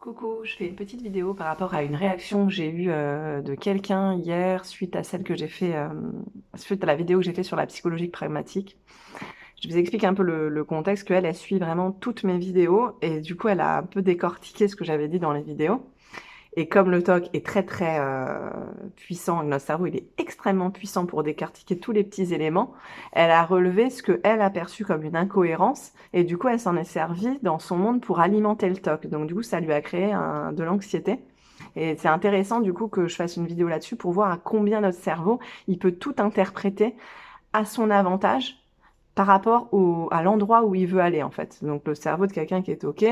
Coucou, je fais une petite vidéo par rapport à une réaction que j'ai eue de quelqu'un hier suite à celle que j'ai fait, suite à la vidéo que j'ai fait sur la psychologie pragmatique. Je vous explique un peu le contexte, qu'elle, elle suit vraiment toutes mes vidéos et du coup, elle a un peu décortiqué ce que j'avais dit dans les vidéos. Et comme le TOC est très très puissant, notre cerveau il est extrêmement puissant pour décortiquer tous les petits éléments, elle a relevé ce qu'elle a perçu comme une incohérence et du coup elle s'en est servie dans son monde pour alimenter le TOC. Donc du coup ça lui a créé de l'anxiété. Et c'est intéressant du coup que je fasse une vidéo là-dessus pour voir à combien notre cerveau il peut tout interpréter à son avantage par rapport à l'endroit où il veut aller en fait. Donc le cerveau de quelqu'un qui est OK,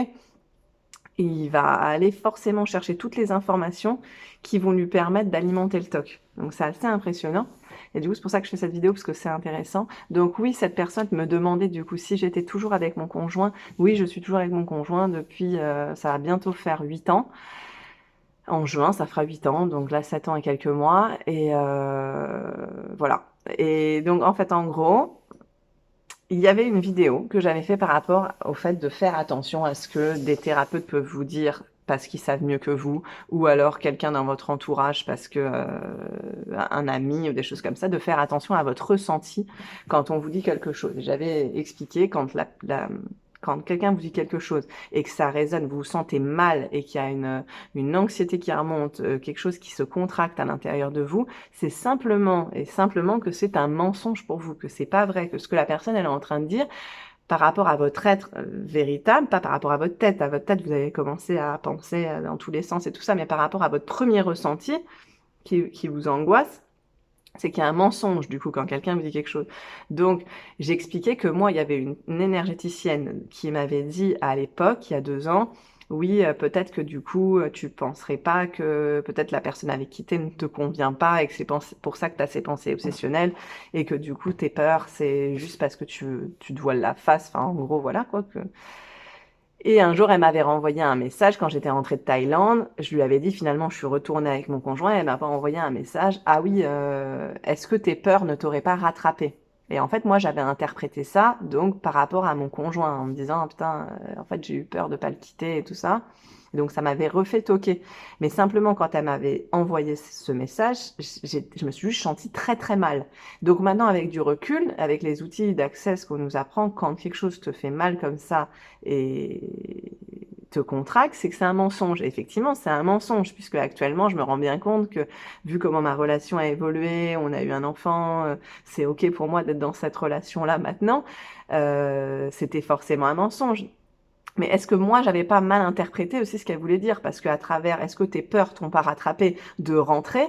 il va aller forcément chercher toutes les informations qui vont lui permettre d'alimenter le TOC. Donc c'est assez impressionnant. Et du coup, c'est pour ça que je fais cette vidéo, parce que c'est intéressant. Donc oui, cette personne me demandait du coup si j'étais toujours avec mon conjoint. Oui, je suis toujours avec mon conjoint depuis, ça va bientôt faire 8 ans. En juin, ça fera 8 ans, donc là 7 ans et quelques mois. Et voilà. Et donc en fait, en gros, il y avait une vidéo que j'avais fait par rapport au fait de faire attention à ce que des thérapeutes peuvent vous dire parce qu'ils savent mieux que vous, ou alors quelqu'un dans votre entourage parce que un ami ou des choses comme ça, de faire attention à votre ressenti quand on vous dit quelque chose. J'avais expliqué quand quelqu'un vous dit quelque chose et que ça résonne, vous vous sentez mal et qu'il y a une anxiété qui remonte, quelque chose qui se contracte à l'intérieur de vous, c'est simplement et simplement que c'est un mensonge pour vous, que c'est pas vrai, que ce que la personne elle est en train de dire par rapport à votre être véritable, pas par rapport à votre tête. À votre tête, vous avez commencé à penser dans tous les sens et tout ça, mais par rapport à votre premier ressenti qui vous angoisse, c'est qu'il y a un mensonge, du coup, quand quelqu'un vous dit quelque chose. Donc, j'expliquais que moi, il y avait une énergéticienne qui m'avait dit à l'époque, il y a 2 ans, oui, peut-être que du coup, tu penserais pas que peut-être la personne avec qui t'es ne te convient pas et que c'est pour ça que tu as ces pensées obsessionnelles et que du coup, tes peurs, c'est juste parce que tu te voiles la face. Enfin, en gros, voilà, quoi. Et un jour, elle m'avait renvoyé un message quand j'étais rentrée de Thaïlande. Je lui avais dit finalement, je suis retournée avec mon conjoint. Et elle m'a pas envoyé un message. Ah oui, est-ce que tes peurs ne t'auraient pas rattrapé? Et en fait, moi, j'avais interprété ça donc par rapport à mon conjoint en me disant, ah, putain, en fait, j'ai eu peur de pas le quitter et tout ça. Donc ça m'avait refait toquer. Mais simplement, quand elle m'avait envoyé ce message, je me suis juste sentie très très mal. Donc maintenant, avec du recul, avec les outils d'accès qu'on nous apprend, quand quelque chose te fait mal comme ça et te contracte, c'est que c'est un mensonge. Et effectivement, c'est un mensonge, puisque actuellement, je me rends bien compte que, vu comment ma relation a évolué, on a eu un enfant, c'est OK pour moi d'être dans cette relation-là maintenant, c'était forcément un mensonge. Mais est-ce que moi, j'avais pas mal interprété aussi ce qu'elle voulait dire? Parce qu'à travers, est-ce que tes peurs t'ont pas rattrapé de rentrer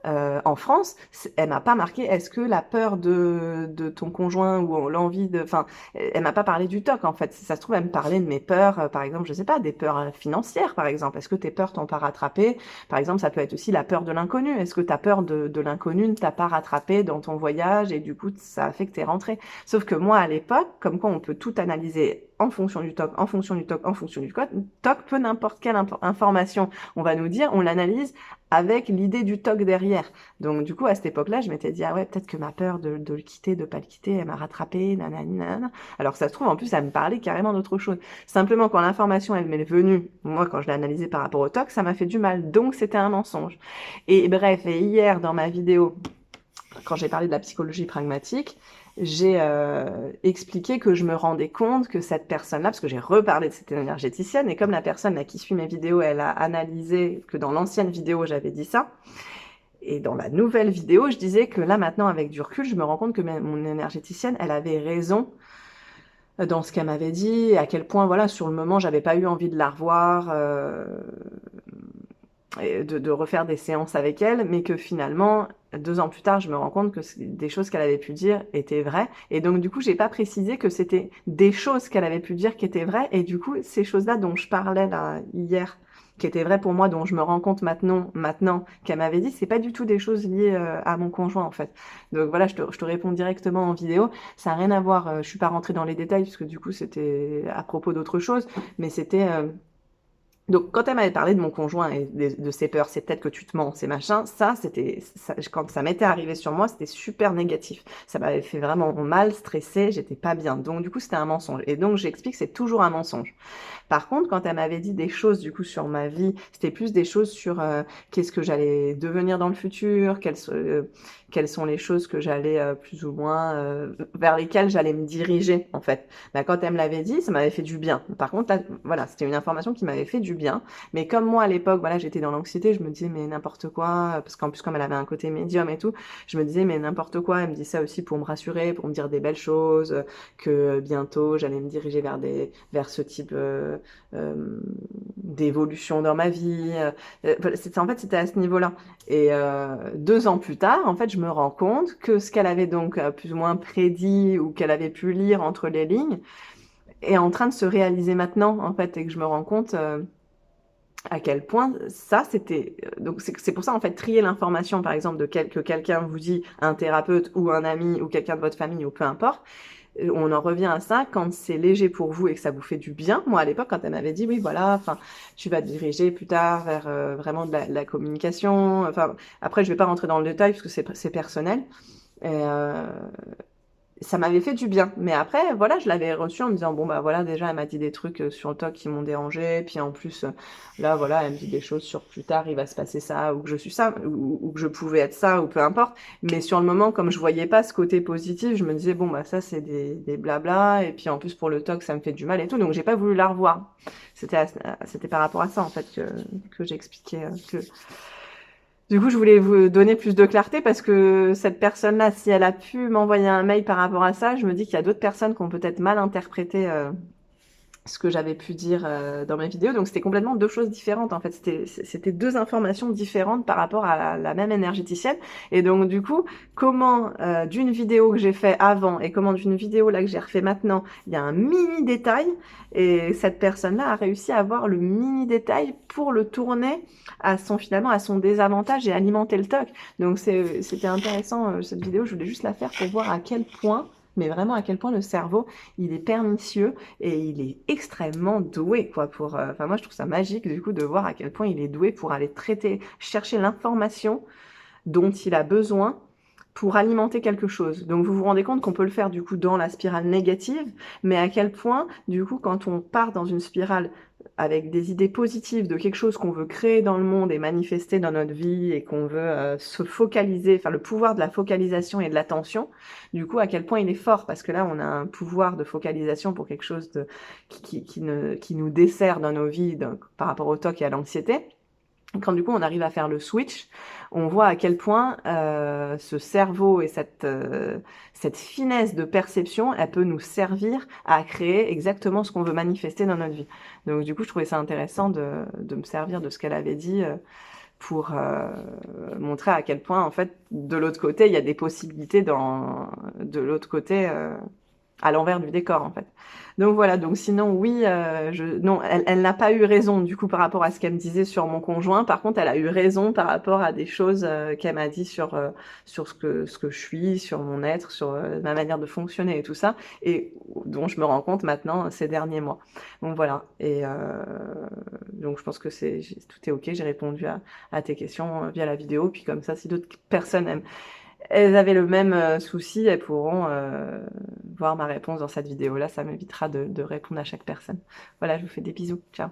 en France? Elle m'a pas marqué, est-ce que la peur de ton conjoint ou l'envie de... Enfin, elle m'a pas parlé du TOC, en fait. Si ça se trouve, elle me parlait de mes peurs, par exemple, je sais pas, des peurs financières, par exemple. Est-ce que tes peurs t'ont pas rattrapé? Par exemple, ça peut être aussi la peur de l'inconnu. Est-ce que ta peur de l'inconnu ne t'a pas rattrapé dans ton voyage et du coup, ça a fait que t'es rentré? Sauf que moi, à l'époque, comme quoi on peut tout analyser en fonction du TOC, en fonction du TOC, en fonction du code, TOC, peu n'importe quelle information on va nous dire, on l'analyse avec l'idée du TOC derrière. Donc du coup, à cette époque-là, je m'étais dit, ah ouais, peut-être que ma peur de le quitter, de pas le quitter, elle m'a rattrapé, nanani, nanana. Alors que ça se trouve, en plus, elle me parlait carrément d'autre chose. Simplement, quand l'information, elle m'est venue, moi, quand je l'ai analysée par rapport au TOC, ça m'a fait du mal. Donc, c'était un mensonge. Et bref, et hier, dans ma vidéo, quand j'ai parlé de la psychologie pragmatique, j'ai expliqué que je me rendais compte que cette personne-là, parce que j'ai reparlé de cette énergéticienne, et comme la personne là, qui suit mes vidéos, elle a analysé que dans l'ancienne vidéo, j'avais dit ça, et dans la nouvelle vidéo, je disais que là, maintenant, avec du recul, je me rends compte que mon énergéticienne, elle avait raison dans ce qu'elle m'avait dit, et à quel point, voilà, sur le moment, j'avais pas eu envie de la revoir, de refaire des séances avec elle, mais que finalement, 2 ans plus tard, je me rends compte que des choses qu'elle avait pu dire étaient vraies. Et donc, du coup, j'ai pas précisé que c'était des choses qu'elle avait pu dire qui étaient vraies. Et du coup, ces choses-là dont je parlais là hier, qui étaient vraies pour moi, dont je me rends compte maintenant qu'elle m'avait dit, c'est pas du tout des choses liées à mon conjoint en fait. Donc voilà, je te réponds directement en vidéo. Ça n'a rien à voir. Je suis pas rentrée dans les détails parce que du coup, c'était à propos d'autre chose, mais c'était Donc, quand elle m'avait parlé de mon conjoint et de ses peurs, c'est peut-être que tu te mens, c'est machin, quand ça m'était arrivé sur moi, c'était super négatif. Ça m'avait fait vraiment mal, stressé, j'étais pas bien. Donc, du coup, c'était un mensonge. Et donc, j'explique que c'est toujours un mensonge. Par contre, quand elle m'avait dit des choses du coup sur ma vie, c'était plus des choses sur qu'est-ce que j'allais devenir dans le futur, quelles sont les choses que j'allais plus ou moins vers lesquelles j'allais me diriger en fait. Bah, quand elle me l'avait dit, ça m'avait fait du bien. Par contre, là, voilà, c'était une information qui m'avait fait du bien. Mais comme moi à l'époque, voilà, j'étais dans l'anxiété, je me disais mais n'importe quoi, parce qu'en plus comme elle avait un côté médium et tout, je me disais mais n'importe quoi. Elle me dit ça aussi pour me rassurer, pour me dire des belles choses, que bientôt j'allais me diriger vers ce type d'évolution dans ma vie. En fait, c'était à ce niveau-là. Et 2 ans plus tard, en fait, je me rends compte que ce qu'elle avait donc plus ou moins prédit ou qu'elle avait pu lire entre les lignes est en train de se réaliser maintenant, en fait, et que je me rends compte à quel point ça, c'était... Donc, c'est pour ça, en fait, trier l'information, par exemple, que quelqu'un vous dit, un thérapeute ou un ami ou quelqu'un de votre famille ou peu importe, on en revient à ça quand c'est léger pour vous et que ça vous fait du bien. Moi, à l'époque, quand elle m'avait dit, oui, voilà, enfin, tu vas te diriger plus tard vers vraiment de la communication. Enfin, après, je vais pas rentrer dans le détail parce que c'est personnel. Et, ça m'avait fait du bien. Mais après, voilà, je l'avais reçu en me disant, bon, bah voilà, déjà, elle m'a dit des trucs sur le TOC qui m'ont dérangé. Puis en plus, là, voilà, elle me dit des choses sur plus tard, il va se passer ça, ou que je suis ça, ou que je pouvais être ça, ou peu importe. Mais sur le moment, comme je voyais pas ce côté positif, je me disais, bon, bah ça, c'est des blabla. Et puis en plus, pour le TOC, ça me fait du mal et tout. Donc j'ai pas voulu la revoir. C'était par rapport à ça, en fait, que j'expliquais que du coup, je voulais vous donner plus de clarté parce que cette personne-là, si elle a pu m'envoyer un mail par rapport à ça, je me dis qu'il y a d'autres personnes qui ont peut-être mal interprété ce que j'avais pu dire dans mes vidéos. Donc, c'était complètement 2 choses différentes. En fait, c'était 2 informations différentes par rapport à la même énergéticienne. Et donc, du coup, comment d'une vidéo que j'ai fait avant et comment d'une vidéo là que j'ai refait maintenant, il y a un mini détail et cette personne-là a réussi à avoir le mini détail pour le tourner finalement à son désavantage et alimenter le TOC. Donc, c'était intéressant cette vidéo. Je voulais juste la faire pour voir à quel point, mais vraiment à quel point le cerveau, il est pernicieux et il est extrêmement doué, quoi, enfin, moi, je trouve ça magique, du coup, de voir à quel point il est doué pour aller chercher l'information dont il a besoin pour alimenter quelque chose. Donc, vous vous rendez compte qu'on peut le faire, du coup, dans la spirale négative, mais à quel point, du coup, quand on part dans une spirale avec des idées positives de quelque chose qu'on veut créer dans le monde et manifester dans notre vie et qu'on veut se focaliser, enfin le pouvoir de la focalisation et de l'attention, du coup à quel point il est fort parce que là on a un pouvoir de focalisation pour quelque chose qui nous dessert dans nos vies par rapport au TOC et à l'anxiété. Quand du coup on arrive à faire le switch, on voit à quel point ce cerveau et cette finesse de perception, elle peut nous servir à créer exactement ce qu'on veut manifester dans notre vie. Donc du coup, je trouvais ça intéressant de me servir de ce qu'elle avait dit pour montrer à quel point, en fait, de l'autre côté, il y a des possibilités de l'autre côté. À l'envers du décor en fait. Donc voilà, donc sinon oui, non, elle n'a pas eu raison du coup par rapport à ce qu'elle me disait sur mon conjoint. Par contre, elle a eu raison par rapport à des choses qu'elle m'a dit sur ce que je suis, sur mon être, sur ma manière de fonctionner et tout ça, et dont je me rends compte maintenant ces derniers mois. Donc voilà, et donc je pense que tout est ok. J'ai répondu à tes questions via la vidéo, puis comme ça, si d'autres personnes aiment elles avaient le même souci, elles pourront voir ma réponse dans cette vidéo-là. Ça m'évitera de répondre à chaque personne. Voilà, je vous fais des bisous. Ciao.